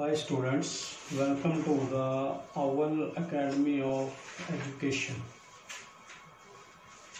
Hi students, welcome to the Owl Academy of Education.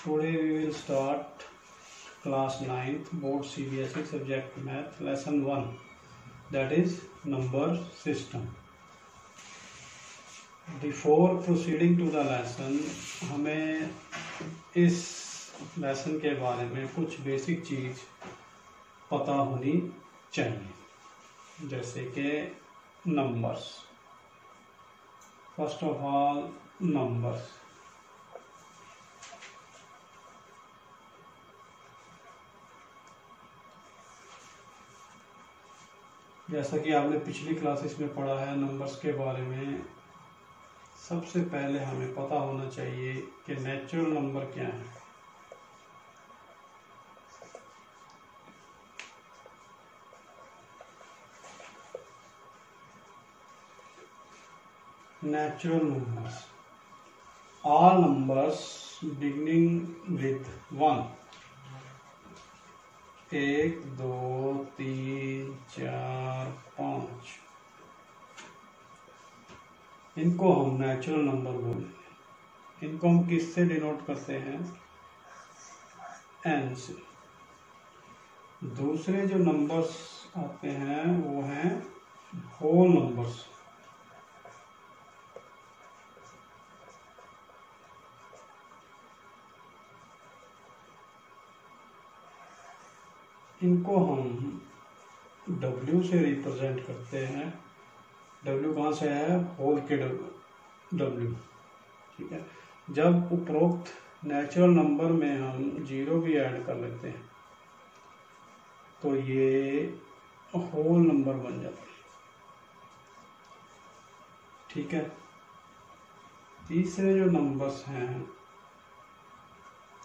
Today we will start class 9th board CBSE subject math lesson 1, that is number system. Before proceeding to the lesson, हमें इस lesson के बारे में कुछ basic चीज़ पता होनी चाहिए, जैसे कि numbers. First of all numbers. जैसा कि आपने पिछली क्लासेस में पढ़ा है नंबर्स के बारे में, सबसे पहले हमें पता होना चाहिए कि नेचुरल नंबर क्या है. Natural numbers. All numbers beginning with 1. 1, 2, 3, 4, 5. इनको हम नेचुरल नंबर बोलेंगे. इनको हम किससे डिनोट करते हैं? n से. दूसरे जो नंबर्स आते हैं वो हैं होल नंबर्स. इनको हम W से रिप्रेजेंट करते हैं. W कहाँ से है? होल के W. ठीक है. जब उपरोक्त नेचुरल नंबर में हम 0 भी ऐड कर लेते हैं तो ये होल नंबर बन जाते हैं. ठीक है. तीसरे जो नंबर्स हैं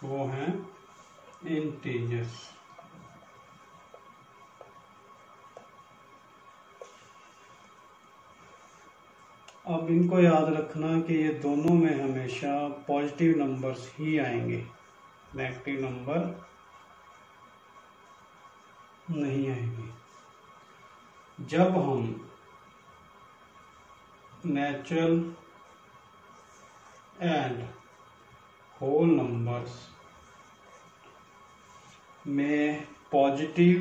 वो हैं इंटीजर्स. अब इनको याद रखना कि ये दोनों में हमेशा पॉजिटिव नंबर्स ही आएंगे, नेगेटिव नंबर नहीं आएंगे. जब हम नेचुरल एंड होल नंबर्स में पॉजिटिव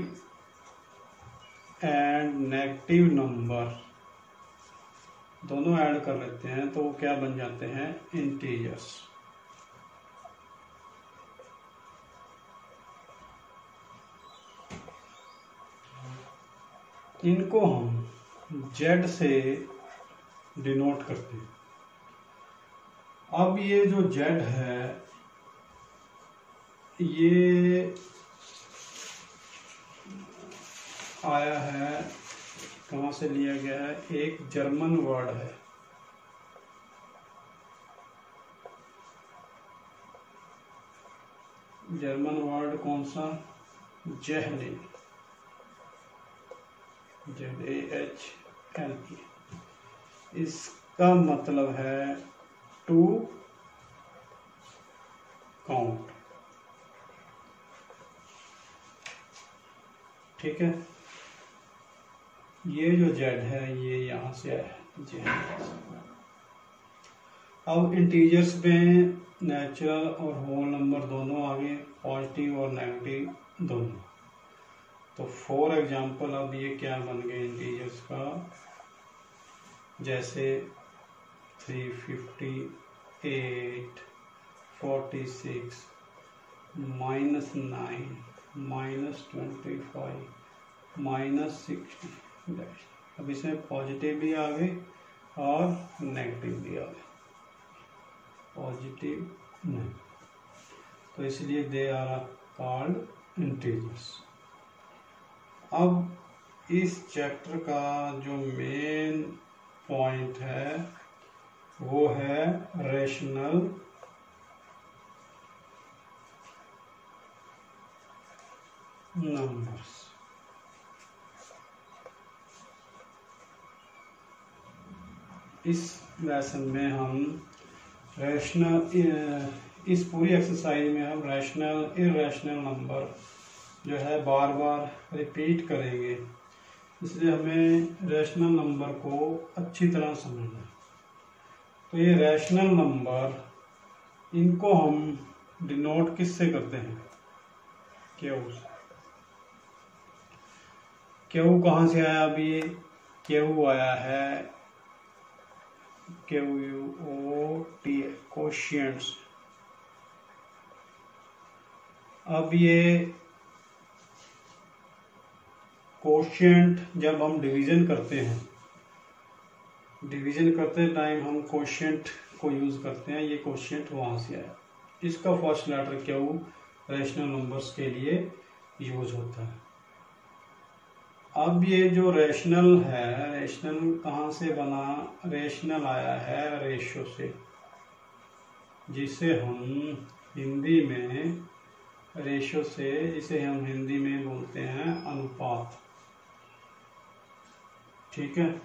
एंड नेगेटिव नंबर दोनों ऐड कर लेते हैं तो वो क्या बन जाते हैं? इंटीजर्स. इनको हम Z से डिनोट करते हैं. अब ये जो Z है ये आया है, कहाँ से लिया गया है? एक जर्मन वर्ड है. जर्मन वर्ड कौन सा? ज़ेहलेन. ZAHLE. इसका मतलब है टू काउंट. ठीक है. ये जो Z है ये यहाँ से आया है. अब इंटीजर्स में नेचुरल और होल नंबर दोनों आ गए, पॉजिटिव और नेगेटिव दोनों. तो फॉर एग्जांपल अब ये क्या बन गए इंटीजर्स का? जैसे 358, 46, -9, -25, -60. अब इसमें पॉजिटिव भी आ गए और नेगेटिव भी आ गए. पॉजिटिव नहीं, तो इसलिए दे आर कॉल्ड इंटीजर्स. अब इस चैप्टर का जो मेन पॉइंट है वो है रेशनल नंबर्स. इस लेसन में हम इस पूरी एक्सरसाइज में हम रैशनल इरैशनल नंबर जो है बार बार रिपीट करेंगे इसलिए हमें रैशनल नंबर को अच्छी तरह समझना है। तो ये रैशनल नंबर, इनको हम डिनोट किससे करते हैं? क्यू से। क्यू कहाँ से आया? अभी क्यू आया है QUOT, कोशिएंट्स। अब ये कोशिएंट जब हम डिवीजन करते हैं, डिवीजन करते टाइम हम कोशिएंट को यूज करते हैं, ये कोशिएंट वहां से आया। इसका first letter Q rational numbers के लिए यूज होता है। अब ये जो रैशनल है, रैशनल कहाँ से बना? रैशनल आया है रेशो से, जिसे हम हिंदी में रेशो से, जिसे हम हिंदी में बोलते हैं अनुपात। ठीक है,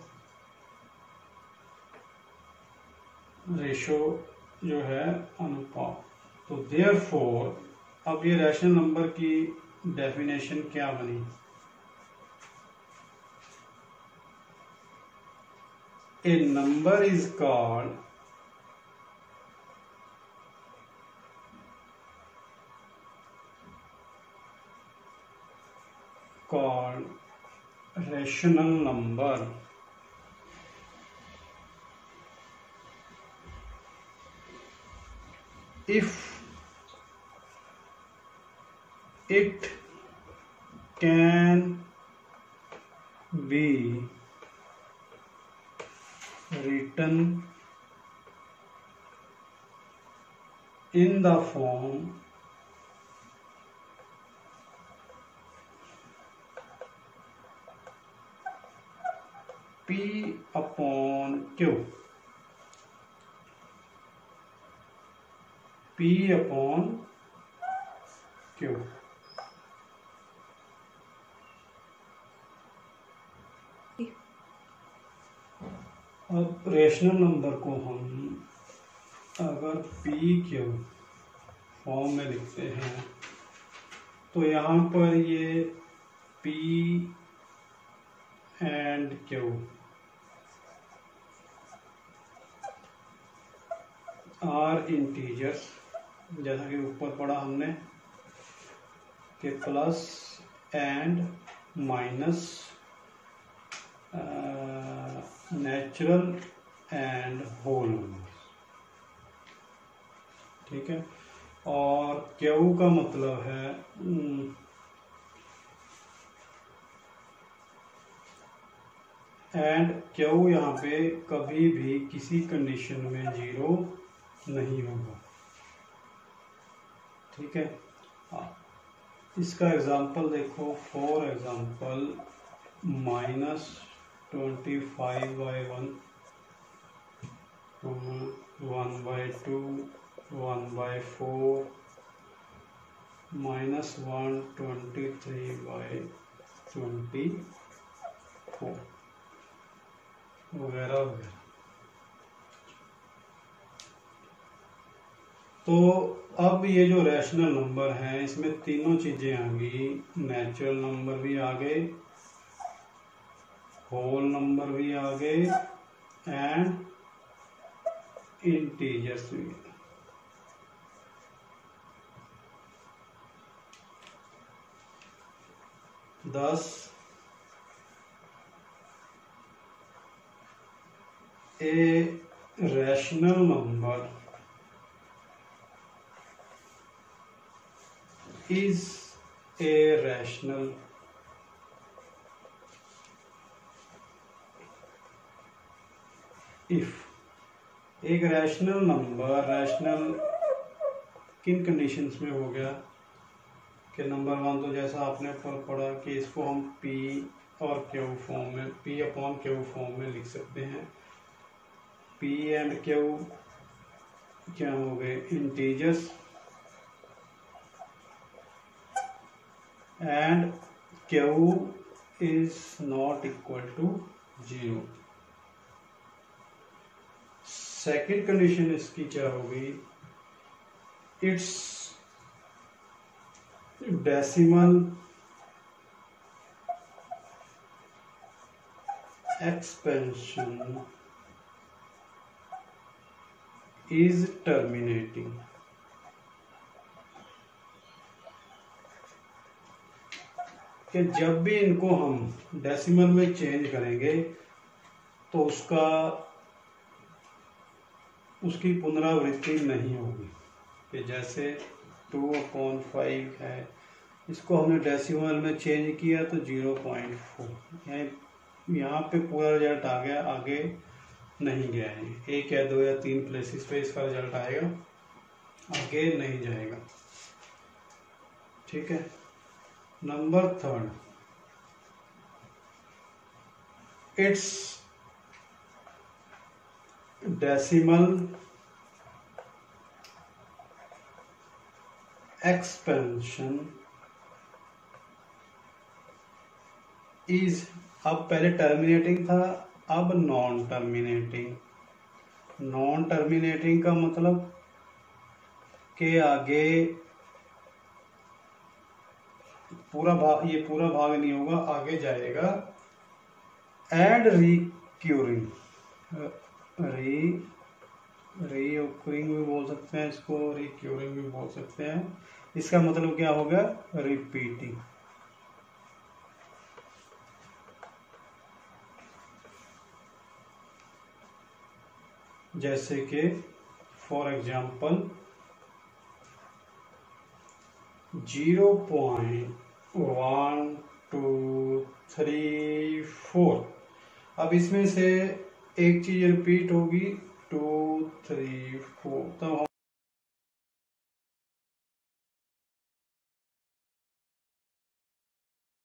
रेशो जो है अनुपात। तो देयरफॉर अब ये रैशनल नंबर की डेफिनेशन क्या बनी? A number is called rational number if it can be written in the form P upon Q, P upon Q। अब रेशनल नंबर को हम अगर पी क्यू फॉर्म में लिखते हैं तो यहाँ पर ये P and Q are integers, जैसा कि ऊपर पढ़ा हमने कि plus and minus, natural and whole numbers. ठीक है, और क्यू का मतलब है एंड क्यू यहाँ पे कभी भी किसी कंडीशन में जीरो नहीं होगा। ठीक है, इसका एग्जांपल देखो। फॉर एग्जांपल -25/1, 1/2, 1/4, -123/24 वगैरह वगैरह। तो अब ये जो रैशनल नंबर हैं इसमें तीनों चीजें आ गई, नेचुरल नंबर भी आ गए, होल नंबर भी आ गए एंड इंटीजर्स भी। Thus a rational number is a rational if। एक रैशनल नंबर, रैशनल किन कंडीशंस में हो गया कि नंबर 1 तो जैसा आपने ऊपर पढ़ा कि इसको हम P और Q फॉर्म में, P अपॉन Q फॉर्म में लिख सकते हैं। P एंड Q क्या हो गए? Integers, and Q is not equal to 0। Second condition इसकी क्या होगी? It's decimal expansion is terminating। कि जब भी इनको हम डेसिमल में चेंज करेंगे तो उसकी पुनरावृत्ति नहीं होगी। कि जैसे 2/5 है, इसको हमने डेसिमल में चेंज किया तो 0.4, यहाँ पे पूरा रिजल्ट आ गया, आगे नहीं गया है। 1 या 2 या 3 प्लेसेस पे इसका रिजल्ट आएगा, आगे नहीं जाएगा। ठीक है। Number 3, it's decimal expansion is, अब पहले टर्मिनेटिंग था, अब नॉन टर्मिनेटिंग। नॉन टर्मिनेटिंग का मतलब के आगे पूरा भाग, ये पूरा भाग नहीं होगा, आगे जाएगा। एंड रिक्यूरिंग, रीओकरिंग भी बोल सकते हैं इसको, रिक्यूरिंग भी बोल सकते हैं। इसका मतलब क्या होगा? रिपीटिंग। जैसे कि फॉर एग्जाम्पल 0.1234। अब इसमें से एक चीज रिपीट होगी 2, 3, 4, तो